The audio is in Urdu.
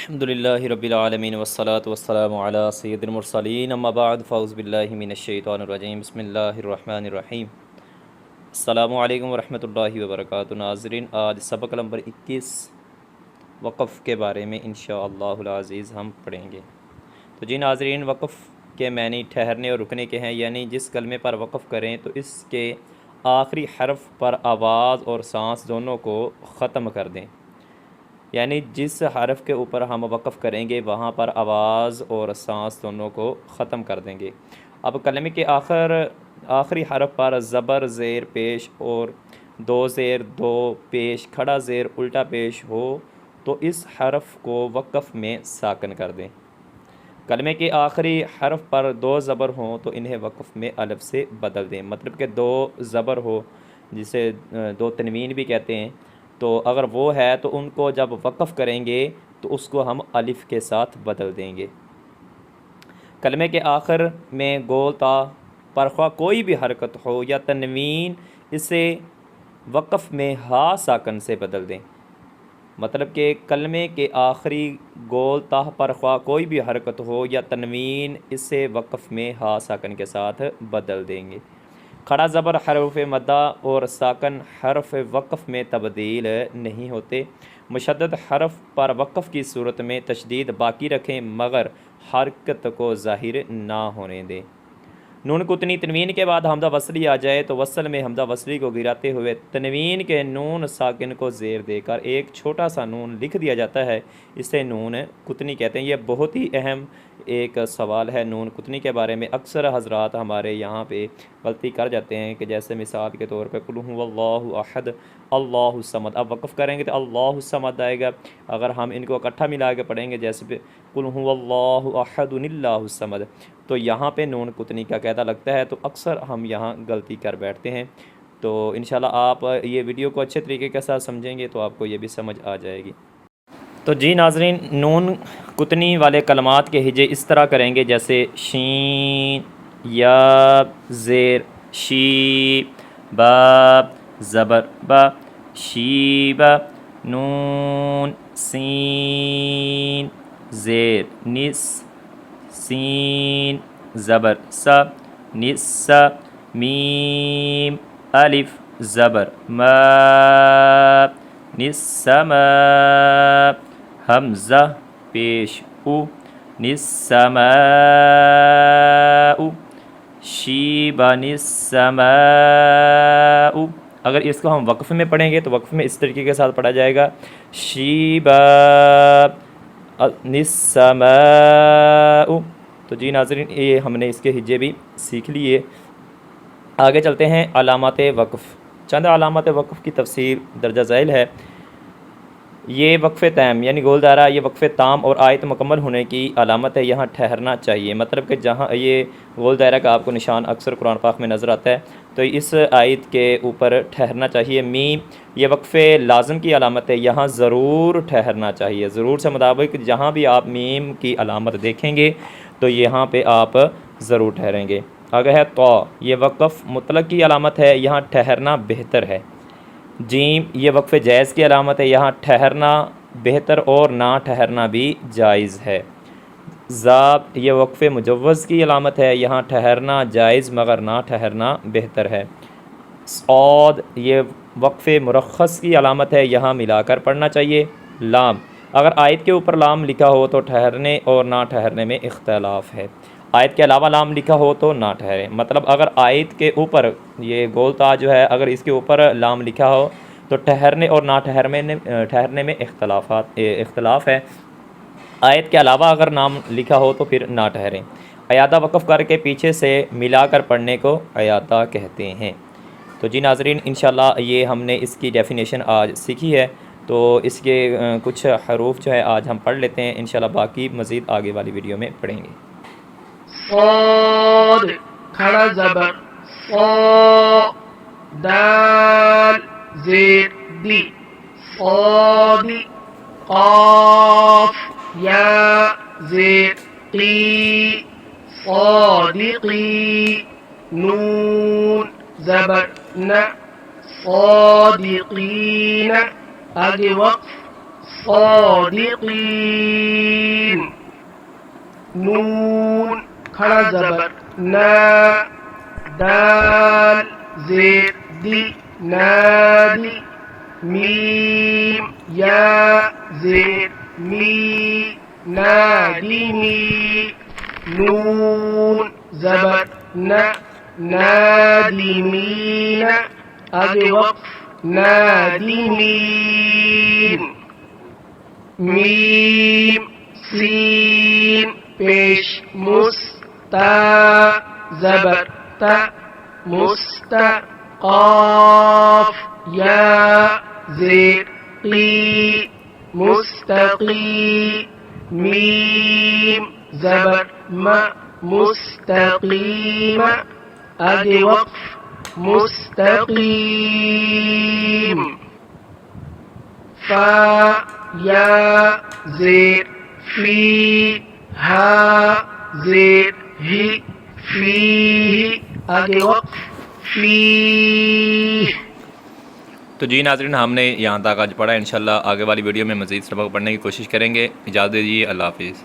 الحمدللہ رب العالمین والصلاة والسلام علی سید المرسلین اما بعد فاعوذ باللہ من الشیطان الرجیم بسم اللہ الرحمن الرحیم السلام علیکم ورحمۃ اللہ وبرکاتہ۔ ناظرین، آج سبق نمبر 21 وقف کے بارے میں انشاءاللہ العزیز ہم پڑھیں گے۔ تو جی ناظرین، وقف کے معنی ٹھہرنے اور رکنے کے ہیں، یعنی جس کلمے پر وقف کریں تو اس کے آخری حرف پر آواز اور سانس دونوں کو ختم کر دیں، یعنی جس حرف کے اوپر ہم وقف کریں گے وہاں پر آواز اور سانس دونوں کو ختم کر دیں گے۔ اب کلمے کے آخری حرف پر زبر زیر پیش اور دو زیر دو پیش کھڑا زیر الٹا پیش ہو تو اس حرف کو وقف میں ساکن کر دیں۔ کلمے کے آخری حرف پر دو زبر ہوں تو انہیں وقف میں الف سے بدل دیں، مطلب کہ دو زبر ہو جسے دو تنوین بھی کہتے ہیں، تو اگر وہ ہے تو ان کو جب وقف کریں گے تو اس کو ہم الف کے ساتھ بدل دیں گے۔ کلمے کے آخر میں گول تا پر خواہ کوئی بھی حرکت ہو یا تنوین، اسے وقف میں ہا ساکن سے بدل دیں، مطلب کہ کلمے کے آخری گول تا پر خواہ کوئی بھی حرکت ہو یا تنوین، اسے وقف میں ہا ساکن کے ساتھ بدل دیں گے۔ کھڑا زبر حرف مدہ اور ساکن حرف وقف میں تبدیل نہیں ہوتے۔ مشدد حرف پر وقف کی صورت میں تشدید باقی رکھیں مگر حرکت کو ظاہر نہ ہونے دیں۔ نون کتنی تنوین کے بعد حمزہ وصلی آ جائے تو وصل میں حمزہ وصلی کو گراتے ہوئے تنوین کے نون ساکن کو زیر دے کر ایک چھوٹا سا نون لکھ دیا جاتا ہے، اسے نون کتنی کہتے ہیں۔ یہ بہت ہی اہم ایک سوال ہے نون کتنی کے بارے میں۔ اکثر حضرات ہمارے یہاں پہ غلطی کر جاتے ہیں کہ جیسے مثال کے طور پہ قل ھو اللہ احد اللہ الصمد، اب وقف کریں گے تو اللہ الصمد آئے گا۔ اگر ہم ان کو اکٹھا ملا کے پڑھیں گے جیسے پہ قل ھو اللہ احد اللہ الصمد، تو یہاں پہ نون کتنی کا قاعدہ لگتا ہے، تو اکثر ہم یہاں غلطی کر بیٹھتے ہیں۔ تو انشاءاللہ آپ یہ ویڈیو کو اچھے طریقے کے ساتھ سمجھیں گے تو آپ کو یہ بھی سمجھ آ جائے گی۔ تو جی ناظرین، نون کتنی والے کلمات کے ہجے اس طرح کریں گے جیسے شین، یا زیر شی، با زبر با شیبا، نون سین زیر نس، سین زبر سا نسا، میم الف زبر ما نسما، حمزہ پیش او نسما، شیبا نسما۔ اگر اس کو ہم وقف میں پڑھیں گے تو وقف میں اس طریقے کے ساتھ پڑھا جائے گا شیبا نسما۔ تو جی ناظرین، یہ ہم نے اس کے ہجے بھی سیکھ لیے۔ آگے چلتے ہیں علامات وقف۔ چند علامات وقف کی تفسیر درجہ ذیل ہے۔ یہ وقف تام یعنی گول دائرہ، یہ وقف تام اور آیت مکمل ہونے کی علامت ہے، یہاں ٹھہرنا چاہیے، مطلب کہ جہاں یہ گول دائرہ کا آپ کو نشان اکثر قرآن پاک میں نظر آتا ہے تو اس آیت کے اوپر ٹھہرنا چاہیے۔ میم یہ وقف لازم کی علامت ہے، یہاں ضرور ٹھہرنا چاہیے، ضرور سے مطابق جہاں بھی آپ میم کی علامت دیکھیں گے تو یہاں پہ آپ ضرور ٹھہریں گے۔ آگے ہے تو، یہ وقف مطلق کی علامت ہے، یہاں ٹھہرنا بہتر ہے۔ جیم یہ وقف جائز کی علامت ہے، یہاں ٹھہرنا بہتر اور نہ ٹھہرنا بھی جائز ہے۔ ذاب یہ وقف مجوز کی علامت ہے، یہاں ٹھہرنا جائز مگر نہ ٹھہرنا بہتر ہے۔ صاد یہ وقف مرخص کی علامت ہے، یہاں ملا کر پڑھنا چاہیے۔ لام اگر آیت کے اوپر لام لکھا ہو تو ٹھہرنے اور نہ ٹھہرنے میں اختلاف ہے، آیت کے علاوہ لام لکھا ہو تو نہ ٹھہرے، مطلب اگر آیت کے اوپر یہ گول تا جو ہے اگر اس کے اوپر لام لکھا ہو تو ٹھہرنے اور نہ ٹھہرنے میں اختلاف ہے، آیت کے علاوہ اگر نام لکھا ہو تو پھر نہ ٹھہریں۔ عیادہ وقف کر کے پیچھے سے ملا کر پڑھنے کو عیادہ کہتے ہیں۔ تو جی ناظرین، انشاءاللہ یہ ہم نے اس کی ڈیفینیشن آج سیکھی ہے، تو اس کے کچھ حروف جو ہے آج ہم پڑھ لیتے ہیں، انشاءاللہ باقی مزید آگے والی ویڈیو میں پڑھیں گے۔ صاد کھڑا زبر صا، دال زیر دی صادی، قاف یا زیر قی صادقی، نون زبر ن صادقین۔ آگے وقف صادقين نون کھڑا زبر نا دال زیر دی نادی میم یا زیر می نادمی نون زبر نا نادمین آگے وقف نادمین میم سین پیش مستا زبر تا مستا قاف یا زیر قی مستقی میم زبر ما مستقیم آگے وقف مستقیم فا یا زیر فی ہا زیر ہی فی آگے وقف فی. تو جی ناظرین، ہم نے یہاں تک آج پڑھا. انشاءاللہ آگے والی ویڈیو میں مزید سبق پڑھنے کی کوشش کریں گے. اجازت دیجیے، اللہ حافظ.